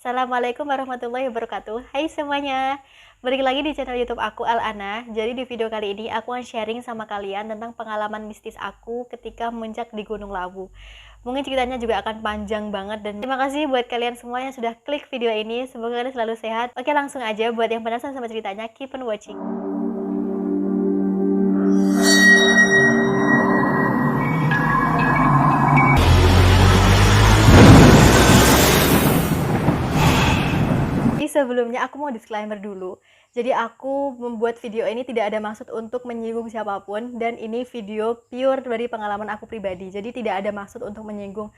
Assalamualaikum warahmatullahi wabarakatuh. Hai semuanya, balik lagi di channel YouTube aku Al-Ana. Jadi di video kali ini aku akan sharing sama kalian tentang pengalaman mistis aku ketika muncak di Gunung Lawu. Mungkin ceritanya juga akan panjang banget, dan terima kasih buat kalian semua yang sudah klik video ini. Semoga kalian selalu sehat. Oke, langsung aja buat yang penasaran sama ceritanya, keep on watching. Sebelumnya aku mau disclaimer dulu. Jadi aku membuat video ini tidak ada maksud untuk menyinggung siapapun, dan ini video pure dari pengalaman aku pribadi. Jadi tidak ada maksud untuk menyinggung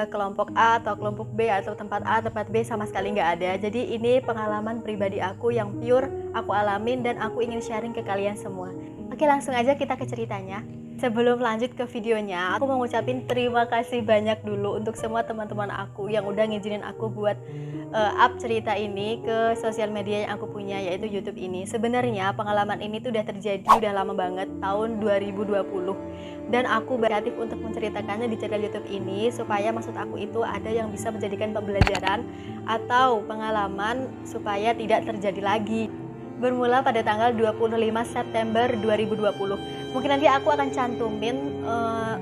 kelompok A atau kelompok B atau tempat A, tempat B, sama sekali nggak ada. Jadi ini pengalaman pribadi aku yang pure aku alamin dan aku ingin sharing ke kalian semua. Oke, langsung aja kita ke ceritanya. Sebelum lanjut ke videonya, aku mau ngucapin terima kasih banyak dulu untuk semua teman-teman aku yang udah ngizinin aku buat up cerita ini ke sosial media yang aku punya, yaitu YouTube ini. Sebenarnya pengalaman ini tuh udah terjadi udah lama banget, tahun 2020, dan aku berinisiatif untuk menceritakannya di channel YouTube ini supaya maksud aku itu ada yang bisa menjadikan pembelajaran atau pengalaman supaya tidak terjadi lagi. Bermula pada tanggal 25 September 2020. Mungkin nanti aku akan cantumin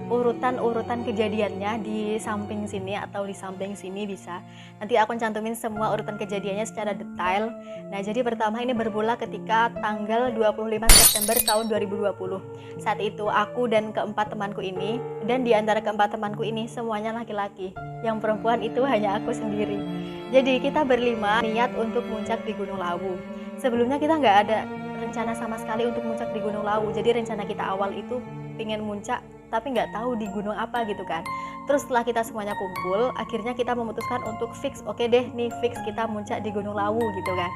urutan-urutan kejadiannya di samping sini atau di samping sini bisa. Nanti aku akan cantumin semua urutan kejadiannya secara detail. Nah, jadi pertama ini bermula ketika tanggal 25 September tahun 2020. Saat itu aku dan keempat temanku ini, dan di antara keempat temanku ini semuanya laki-laki. Yang perempuan itu hanya aku sendiri. Jadi kita berlima niat untuk muncak di Gunung Lawu. Sebelumnya kita nggak ada rencana sama sekali untuk muncak di Gunung Lawu. Jadi rencana kita awal itu pengen muncak tapi nggak tahu di gunung apa gitu kan. Terus setelah kita semuanya kumpul, akhirnya kita memutuskan untuk fix, oke deh nih fix kita muncak di Gunung Lawu gitu kan.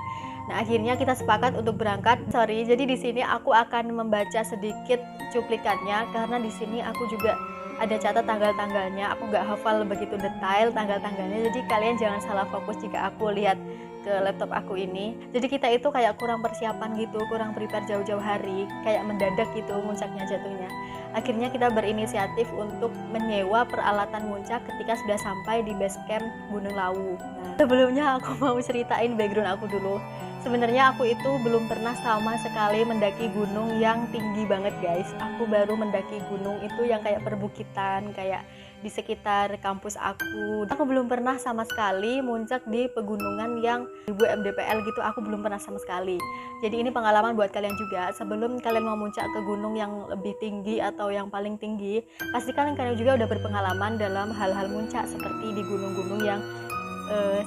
Nah, akhirnya kita sepakat untuk berangkat. Jadi di sini aku akan membaca sedikit cuplikannya karena di sini aku juga ada catat tanggal-tanggalnya. Aku nggak hafal begitu detail tanggal-tanggalnya, jadi kalian jangan salah fokus jika aku lihat ke laptop aku ini. Jadi kita itu kayak kurang persiapan gitu, kurang prepare jauh-jauh hari, kayak mendadak gitu muncaknya jatuhnya. Akhirnya kita berinisiatif untuk menyewa peralatan muncak ketika sudah sampai di base camp Gunung Lawu. Nah, sebelumnya aku mau ceritain background aku dulu. Sebenarnya aku itu belum pernah sama sekali mendaki gunung yang tinggi banget guys. Aku baru mendaki gunung itu yang kayak perbukitan, kayak di sekitar kampus aku. Aku belum pernah sama sekali muncak di pegunungan yang ibu MDPL gitu, aku belum pernah sama sekali. Jadi ini pengalaman buat kalian juga. Sebelum kalian mau muncak ke gunung yang lebih tinggi atau yang paling tinggi, pastikan kalian juga udah berpengalaman dalam hal-hal muncak seperti di gunung-gunung yang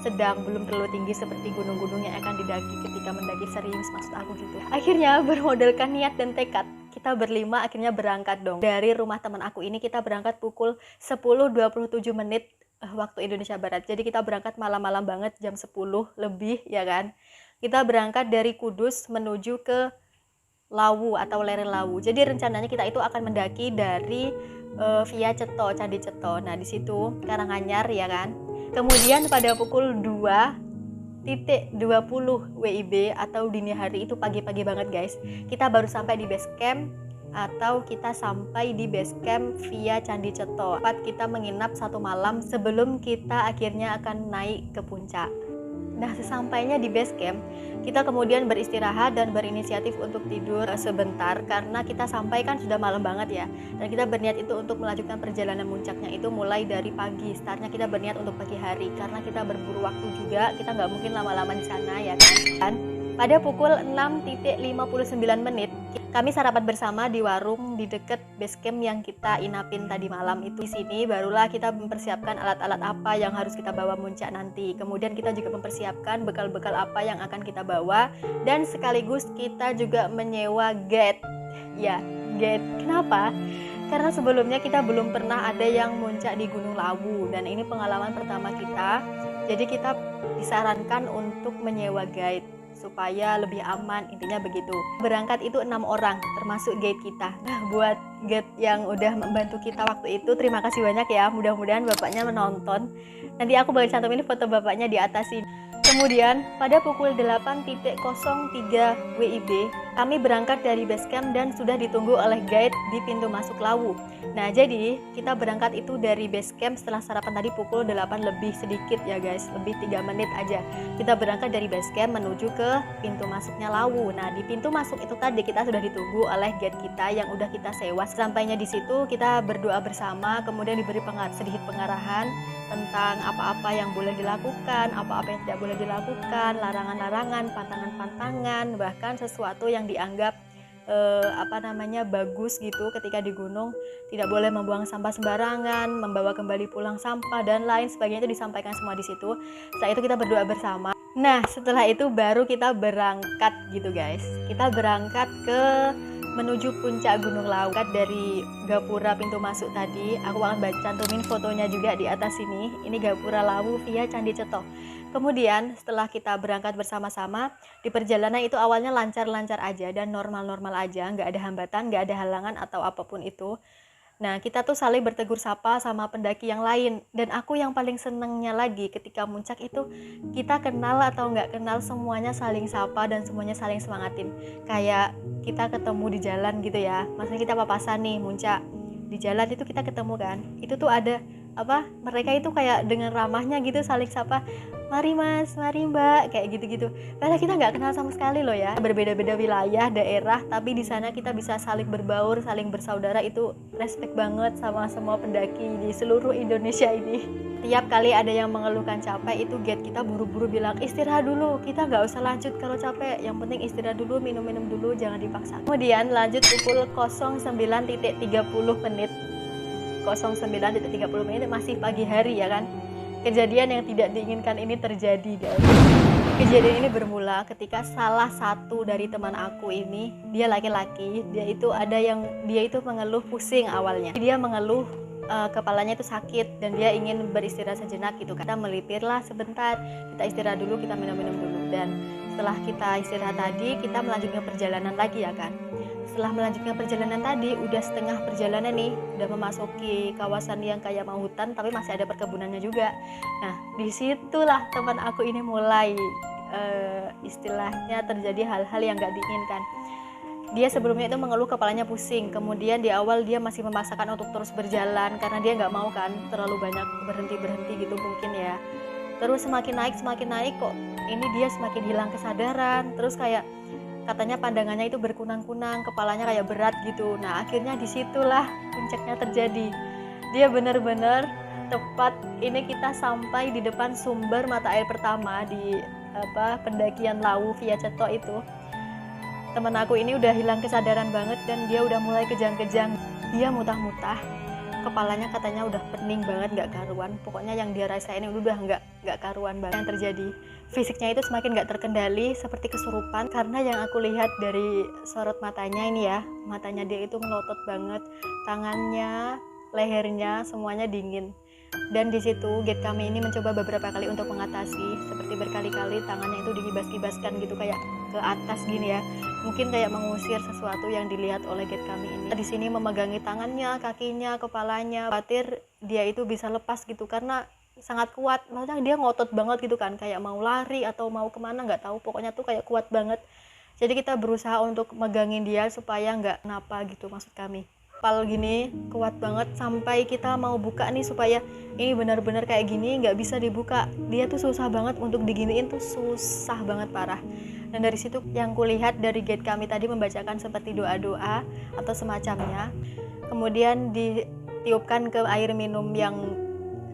sedang, belum terlalu tinggi seperti gunung-gunung yang akan didaki ketika mendaki serius, maksud aku gitu. Akhirnya bermodalkan niat dan tekad, kita berlima akhirnya berangkat dong. Dari rumah teman aku ini kita berangkat pukul 10.27 menit waktu Indonesia Barat. Jadi kita berangkat malam-malam banget, jam 10 lebih ya kan. Kita berangkat dari Kudus menuju ke Lawu atau lereng Lawu. Jadi rencananya kita itu akan mendaki dari via Ceto, Candi Ceto. Nah, di situ Karanganyar ya kan. Kemudian pada pukul 2.20 WIB atau dini hari, itu pagi-pagi banget guys, kita baru sampai di base camp, atau kita sampai di base camp via Candi Ceto. Kita menginap 1 malam sebelum kita akhirnya akan naik ke puncak. Nah, sesampainya di base camp, kita kemudian beristirahat dan berinisiatif untuk tidur sebentar karena kita sampai kan sudah malam banget ya. Dan kita berniat itu untuk melanjutkan perjalanan muncaknya itu mulai dari pagi. Startnya kita berniat untuk pagi hari karena kita berburu waktu juga, kita nggak mungkin lama-lama di sana ya kan. Pada pukul 6.59 menit, kami sarapan bersama di warung di dekat base camp yang kita inapin tadi malam itu. Di sini barulah kita mempersiapkan alat-alat apa yang harus kita bawa muncak nanti. Kemudian kita juga mempersiapkan bekal-bekal apa yang akan kita bawa, dan sekaligus kita juga menyewa guide. Ya, guide. Kenapa? Karena sebelumnya kita belum pernah ada yang muncak di Gunung Lawu, dan ini pengalaman pertama kita. Jadi kita disarankan untuk menyewa guide supaya lebih aman, intinya begitu. Berangkat itu 6 orang termasuk guide kita. Nah, buat guide yang udah membantu kita waktu itu, terima kasih banyak ya. Mudah-mudahan bapaknya menonton. Nanti aku bakal cantumin foto bapaknya di atas sini. Kemudian pada pukul 8.03 WIB Kami berangkat dari base camp dan sudah ditunggu oleh guide di pintu masuk Lawu. Nah, jadi kita berangkat itu dari base camp setelah sarapan tadi pukul 8 lebih sedikit ya guys, lebih 3 menit aja. Kita berangkat dari base camp menuju ke pintu masuknya Lawu. Nah, di pintu masuk itu tadi kita sudah ditunggu oleh guide kita yang udah kita sewa. Sampainya di situ kita berdoa bersama, kemudian diberi sedikit pengarahan tentang apa-apa yang boleh dilakukan, apa-apa yang tidak boleh dilakukan, larangan-larangan, pantangan-pantangan, bahkan sesuatu yang dianggap bagus gitu ketika di gunung. Tidak boleh membuang sampah sembarangan, membawa kembali pulang sampah dan lain sebagainya, itu disampaikan semua di situ. Setelah itu kita berdoa bersama. Nah, setelah itu baru kita berangkat gitu guys. Kita berangkat menuju puncak Gunung Lawu. Dari gapura pintu masuk tadi, aku akan cantumin fotonya juga di atas sini. Ini gapura Lawu via Candi Ceto. Kemudian setelah kita berangkat bersama-sama, di perjalanan itu awalnya lancar-lancar aja dan normal-normal aja, nggak ada hambatan, nggak ada halangan atau apapun itu. Nah, kita tuh saling bertegur sapa sama pendaki yang lain. Dan aku yang paling senengnya lagi ketika muncak itu, kita kenal atau nggak kenal semuanya saling sapa dan semuanya saling semangatin. Kayak kita ketemu di jalan gitu ya. Maksudnya kita papasan nih muncak. Di jalan itu kita ketemu kan. Itu tuh ada mereka itu kayak dengan ramahnya gitu saling sapa, mari mas, mari mbak, kayak gitu-gitu. Padahal kita nggak kenal sama sekali loh ya, berbeda-beda wilayah, daerah, tapi di sana kita bisa saling berbaur, saling bersaudara. Itu respect banget sama semua pendaki di seluruh Indonesia ini. Tiap kali ada yang mengeluhkan capek, itu guide kita buru-buru bilang istirahat dulu, kita nggak usah lanjut kalau capek, yang penting istirahat dulu, minum-minum dulu, jangan dipaksa. Kemudian lanjut pukul 09.30 menit 09.30 menit masih pagi hari ya kan. Kejadian yang tidak diinginkan ini terjadi guys. Kejadian ini bermula ketika salah satu dari teman aku ini, dia laki-laki, dia itu mengeluh pusing awalnya. Dia mengeluh kepalanya itu sakit dan dia ingin beristirahat sejenak gitu. Kita melipirlah sebentar, kita istirahat dulu, kita minum-minum dulu, dan setelah kita istirahat tadi, kita melanjutkan perjalanan lagi ya kan. Setelah melanjutkan perjalanan tadi, udah setengah perjalanan nih, udah memasuki kawasan yang kayak mau hutan tapi masih ada perkebunannya juga. Nah, disitulah teman aku ini mulai istilahnya terjadi hal-hal yang gak diinginkan. Dia sebelumnya itu mengeluh kepalanya pusing, kemudian di awal dia masih memaksakan untuk terus berjalan karena dia nggak mau kan terlalu banyak berhenti gitu mungkin ya. Terus semakin naik kok ini dia semakin hilang kesadaran, terus kayak katanya pandangannya itu berkunang-kunang, kepalanya kayak berat gitu. Nah, akhirnya disitulah puncaknya terjadi. Dia benar-benar tepat, ini kita sampai di depan sumber mata air pertama di pendakian Lawu via Ceto itu. Temen aku ini udah hilang kesadaran banget dan dia udah mulai kejang-kejang. Dia mutah-mutah, kepalanya katanya udah pening banget, gak karuan. Pokoknya yang dia rasain udah gak karuan banget yang terjadi. Fisiknya itu semakin gak terkendali, seperti kesurupan. Karena yang aku lihat dari sorot matanya ini ya, matanya dia itu melotot banget, tangannya, lehernya, semuanya dingin. Dan di situ guide kami ini mencoba beberapa kali untuk mengatasi, seperti berkali-kali tangannya itu dikibas-kibaskan gitu kayak ke atas gini ya. Mungkin kayak mengusir sesuatu yang dilihat oleh guide kami ini. Di sini memegangi tangannya, kakinya, kepalanya. Khawatir dia itu bisa lepas gitu karena sangat kuat. Maksudnya dia ngotot banget gitu kan, kayak mau lari atau mau kemana nggak tahu. Pokoknya tuh kayak kuat banget. Jadi kita berusaha untuk megangin dia supaya nggak napa gitu maksud kami. Pal gini kuat banget sampai kita mau buka nih supaya ini benar-benar kayak gini nggak bisa dibuka. Dia tuh susah banget untuk diginiin, tuh susah banget parah. Dan dari situ yang kulihat dari guide kami tadi membacakan seperti doa-doa atau semacamnya, kemudian ditiupkan ke air minum yang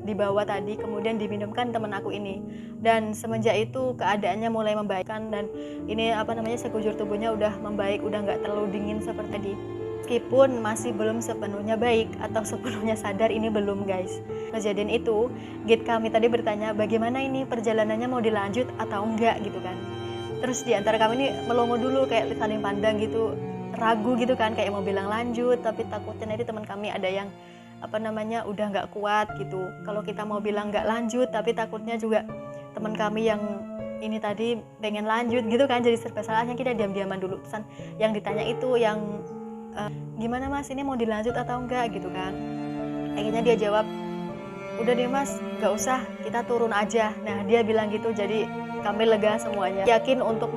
dibawa tadi, kemudian diminumkan teman aku ini. Dan semenjak itu keadaannya mulai membaikkan dan ini sekujur tubuhnya udah membaik, udah nggak terlalu dingin seperti tadi. Meskipun masih belum sepenuhnya baik atau sepenuhnya sadar, ini belum guys. Kejadian itu guide kami tadi bertanya bagaimana ini perjalanannya, mau dilanjut atau enggak gitu kan. Terus di antara kami ini melongo dulu kayak saling pandang gitu, ragu gitu kan, kayak mau bilang lanjut tapi takutnya nanti teman kami ada yang udah nggak kuat gitu. Kalau kita mau bilang nggak lanjut tapi takutnya juga teman kami yang ini tadi pengen lanjut gitu kan, jadi serba salahnya kita diam-diaman dulu. Pesan yang ditanya itu yang gimana mas, ini mau dilanjut atau enggak gitu kan. Akhirnya dia jawab, udah deh mas, gak usah, kita turun aja. Nah dia bilang gitu, jadi kami lega semuanya, yakin untuk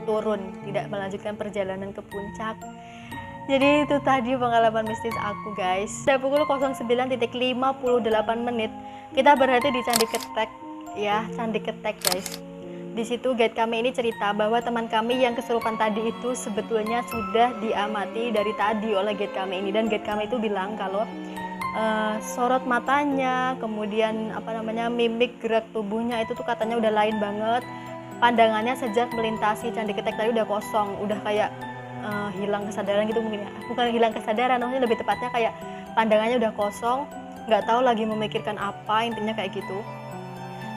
turun, tidak melanjutkan perjalanan ke puncak. Jadi itu tadi pengalaman mistis aku guys. Pada pukul 09.58 menit kita berhenti di Candi Ketek ya, Candi Ketek guys. Di situ guide kami ini cerita bahwa teman kami yang kesurupan tadi itu sebetulnya sudah diamati dari tadi oleh guide kami ini, dan guide kami itu bilang kalau sorot matanya, kemudian mimik gerak tubuhnya itu tuh katanya udah lain banget. Pandangannya sejak melintasi Candi Ketek tadi udah kosong, udah kayak hilang kesadaran gitu mungkin ya. Bukan hilang kesadaran, maksudnya lebih tepatnya kayak pandangannya udah kosong, nggak tahu lagi memikirkan apa, intinya kayak gitu.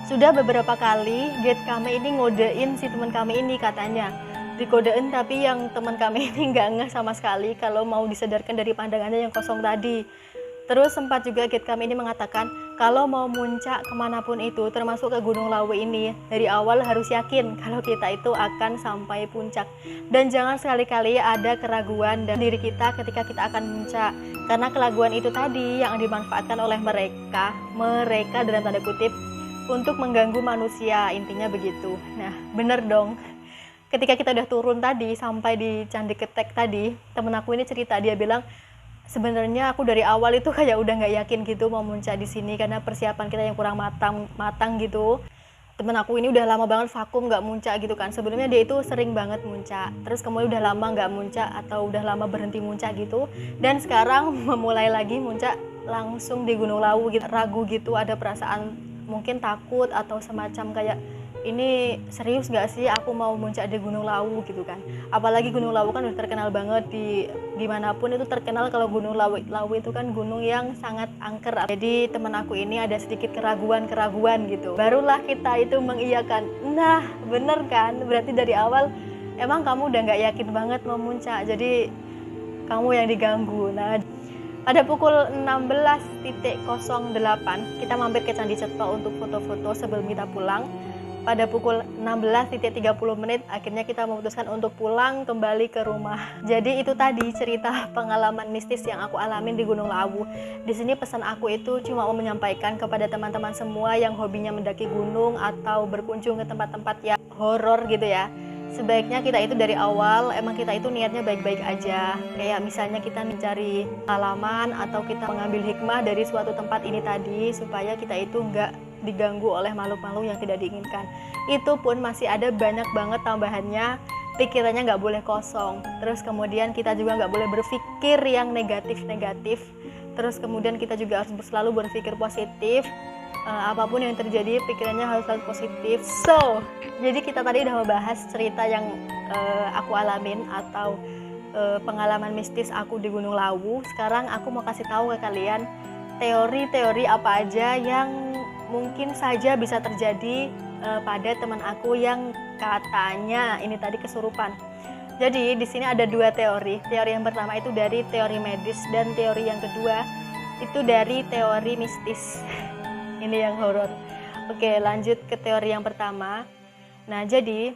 Sudah beberapa kali guide kami ini ngodein si teman kami ini, katanya dikodein, tapi yang teman kami ini nggak ngeh sama sekali kalau mau disadarkan dari pandangannya yang kosong tadi. Terus sempat juga guide kami ini mengatakan kalau mau muncak kemanapun itu, termasuk ke Gunung Lawu ini, dari awal harus yakin kalau kita itu akan sampai puncak. Dan jangan sekali-kali ada keraguan dalam diri kita ketika kita akan muncak. Karena keraguan itu tadi yang dimanfaatkan oleh mereka dalam tanda kutip, untuk mengganggu manusia, intinya begitu. Nah, bener dong. Ketika kita udah turun tadi, sampai di Candi Ketek tadi, temen aku ini cerita, dia bilang, sebenarnya aku dari awal itu kayak udah nggak yakin gitu mau muncak di sini karena persiapan kita yang kurang matang gitu. Temen aku ini udah lama banget vakum nggak muncak gitu kan. Sebelumnya dia itu sering banget muncak, terus kemudian udah lama nggak muncak atau udah lama berhenti muncak gitu, dan sekarang memulai lagi muncak langsung di Gunung Lawu gitu. Ragu gitu, ada perasaan mungkin takut atau semacam kayak, ini serius gak sih aku mau muncak di Gunung Lawu gitu kan. Apalagi Gunung Lawu kan udah terkenal banget, di dimanapun itu terkenal kalau Gunung Lawu itu kan gunung yang sangat angker. Jadi teman aku ini ada sedikit keraguan gitu. Barulah kita itu mengiyakan, nah bener kan, berarti dari awal emang kamu udah gak yakin banget mau muncak, jadi kamu yang diganggu. Nah, pada pukul 16.08 kita mampir ke Candi Cetro untuk foto-foto sebelum kita pulang. Pada pukul 16.30 akhirnya kita memutuskan untuk pulang kembali ke rumah. Jadi itu tadi cerita pengalaman mistis yang aku alamin di Gunung Lawu. Di sini pesan aku itu cuma mau menyampaikan kepada teman-teman semua yang hobinya mendaki gunung atau berkunjung ke tempat-tempat yang horor gitu ya. Sebaiknya kita itu dari awal emang kita itu niatnya baik-baik aja. Kayak misalnya kita mencari pengalaman atau kita mengambil hikmah dari suatu tempat ini tadi, supaya kita itu enggak diganggu oleh makhluk-makhluk yang tidak diinginkan. Itu pun masih ada banyak banget tambahannya, pikirannya nggak boleh kosong. Terus kemudian kita juga nggak boleh berpikir yang negatif-negatif. Terus kemudian kita juga harus selalu berpikir positif. Apapun yang terjadi pikirannya harus selalu positif. So, jadi kita tadi udah membahas cerita yang aku alamin atau pengalaman mistis aku di Gunung Lawu. Sekarang aku mau kasih tahu ke kalian teori-teori apa aja yang mungkin saja bisa terjadi pada teman aku yang katanya ini tadi kesurupan. Jadi di sini ada dua teori. Teori yang pertama itu dari teori medis, dan teori yang kedua itu dari teori mistis. Ini yang horor. Oke, lanjut ke teori yang pertama. Nah, jadi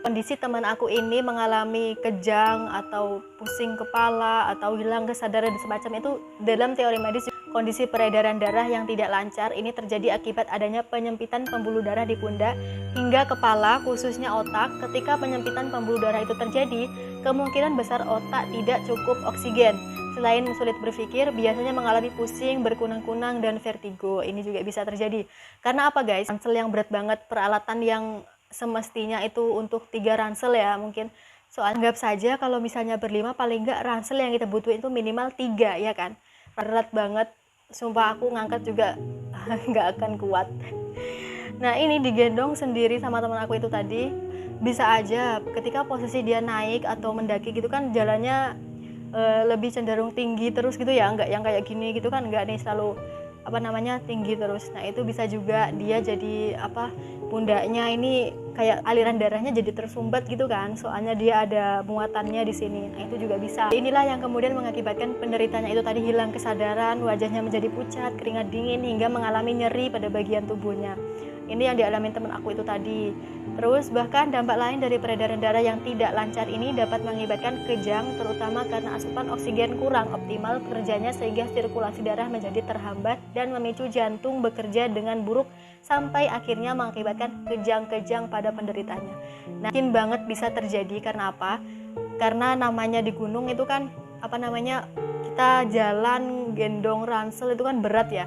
kondisi teman aku ini mengalami kejang atau pusing kepala atau hilang kesadaran dan semacam itu, dalam teori medis kondisi peredaran darah yang tidak lancar ini terjadi akibat adanya penyempitan pembuluh darah di pundak hingga kepala, khususnya otak. Ketika penyempitan pembuluh darah itu terjadi, kemungkinan besar otak tidak cukup oksigen. Selain sulit berpikir, biasanya mengalami pusing, berkunang-kunang, dan vertigo. Ini juga bisa terjadi. Karena apa guys? Ransel yang berat banget, peralatan yang semestinya itu untuk 3 ransel ya mungkin. Soal anggap saja kalau misalnya berlima, paling enggak ransel yang kita butuhin itu minimal 3 ya kan. Berat banget, sumpah aku ngangkat juga nggak akan kuat. Nah, ini digendong sendiri sama teman aku itu tadi. Bisa aja ketika posisi dia naik atau mendaki gitu kan, jalannya lebih cenderung tinggi terus gitu ya, nggak yang kayak gini gitu kan, nggak nih selalu tinggi terus. Nah, itu bisa juga dia jadi pundaknya ini kayak aliran darahnya jadi tersumbat gitu kan, soalnya dia ada muatannya di sini. Nah, itu juga bisa. Inilah yang kemudian mengakibatkan penderitanya itu tadi hilang kesadaran, wajahnya menjadi pucat, keringat dingin, hingga mengalami nyeri pada bagian tubuhnya. Ini yang dialami teman aku itu tadi. Terus bahkan dampak lain dari peredaran darah yang tidak lancar ini dapat mengakibatkan kejang, terutama karena asupan oksigen kurang optimal kerjanya sehingga sirkulasi darah menjadi terhambat dan memicu jantung bekerja dengan buruk sampai akhirnya mengakibatkan kejang-kejang pada penderitanya. Nah, mungkin banget bisa terjadi karena apa? Karena namanya di gunung itu kan kita jalan gendong ransel itu kan berat ya.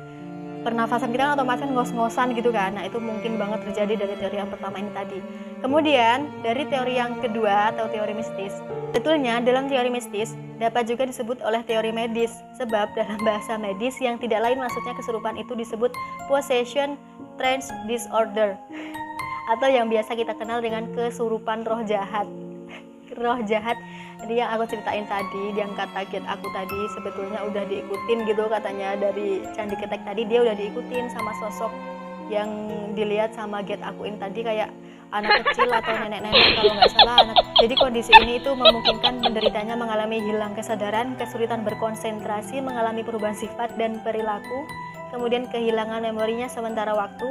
Pernafasan kita kan otomatis ngos-ngosan gitu kan. Nah, itu mungkin banget terjadi dari teori yang pertama ini tadi. Kemudian dari teori yang kedua atau teori mistis, sebetulnya dalam teori mistis dapat juga disebut oleh teori medis, sebab dalam bahasa medis yang tidak lain maksudnya kesurupan itu disebut possession trance disorder, atau yang biasa kita kenal dengan kesurupan roh jahat. Roh jahat, jadi yang aku ceritain tadi, yang kata guide aku tadi sebetulnya udah diikutin gitu katanya dari Candi Ketek tadi, dia udah diikutin sama sosok yang dilihat sama guide aku ini tadi kayak anak kecil atau nenek-nenek kalau nggak salah anak. Jadi kondisi ini itu memungkinkan penderitanya mengalami hilang kesadaran, kesulitan berkonsentrasi, mengalami perubahan sifat dan perilaku, kemudian kehilangan memorinya sementara waktu,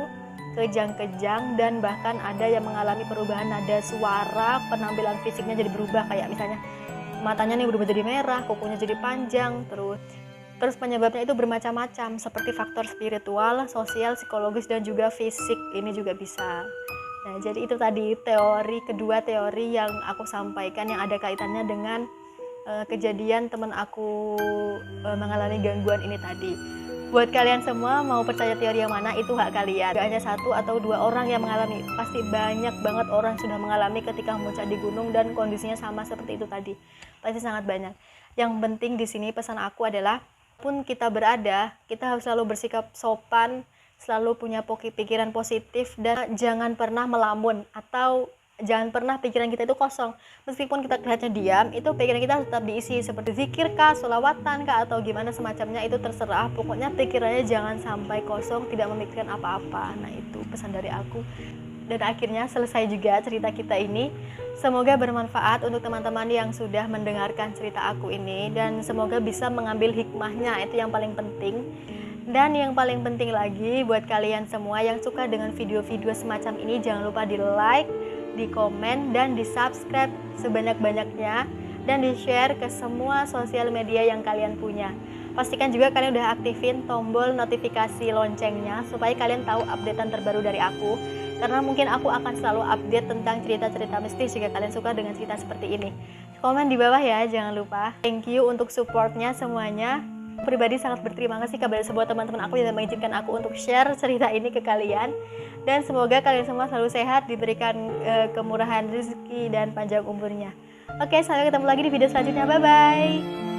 kejang-kejang, dan bahkan ada yang mengalami perubahan nada suara, penampilan fisiknya jadi berubah, kayak misalnya matanya nih berubah jadi merah, kukunya jadi panjang, terus penyebabnya itu bermacam-macam seperti faktor spiritual, sosial, psikologis, dan juga fisik, ini juga bisa. Nah, jadi itu tadi kedua teori yang aku sampaikan yang ada kaitannya dengan kejadian teman aku mengalami gangguan ini tadi. Buat kalian semua mau percaya teori yang mana itu hak kalian. Gak hanya 1 atau 2 orang yang mengalami, pasti banyak banget orang sudah mengalami ketika memuncak di gunung dan kondisinya sama seperti itu tadi. Pasti sangat banyak. Yang penting di sini pesan aku adalah pun kita berada, kita harus selalu bersikap sopan, selalu punya pikiran positif, dan jangan pernah melamun atau jangan pernah pikiran kita itu kosong. Meskipun kita kelihatannya diam, itu pikiran kita tetap diisi seperti zikir kah, sholawatan kah, atau gimana semacamnya, itu terserah. Pokoknya pikirannya jangan sampai kosong, tidak memikirkan apa-apa. Nah, itu pesan dari aku. Dan akhirnya selesai juga cerita kita ini. Semoga bermanfaat untuk teman-teman yang sudah mendengarkan cerita aku ini, dan semoga bisa mengambil hikmahnya, itu yang paling penting. Dan yang paling penting lagi buat kalian semua yang suka dengan video-video semacam ini, jangan lupa di like, di komen, dan di subscribe sebanyak-banyaknya, dan di share ke semua sosial media yang kalian punya. Pastikan juga kalian udah aktifin tombol notifikasi loncengnya supaya kalian tahu updatean terbaru dari aku, karena mungkin aku akan selalu update tentang cerita-cerita mistis jika kalian suka dengan cerita seperti ini. Komen di bawah ya, jangan lupa. Thank you untuk supportnya semuanya. Pribadi sangat berterima kasih kepada semua teman-teman aku yang mengizinkan aku untuk share cerita ini ke kalian, dan semoga kalian semua selalu sehat, diberikan kemurahan rezeki dan panjang umurnya. Oke, sampai ketemu lagi di video selanjutnya. Bye bye.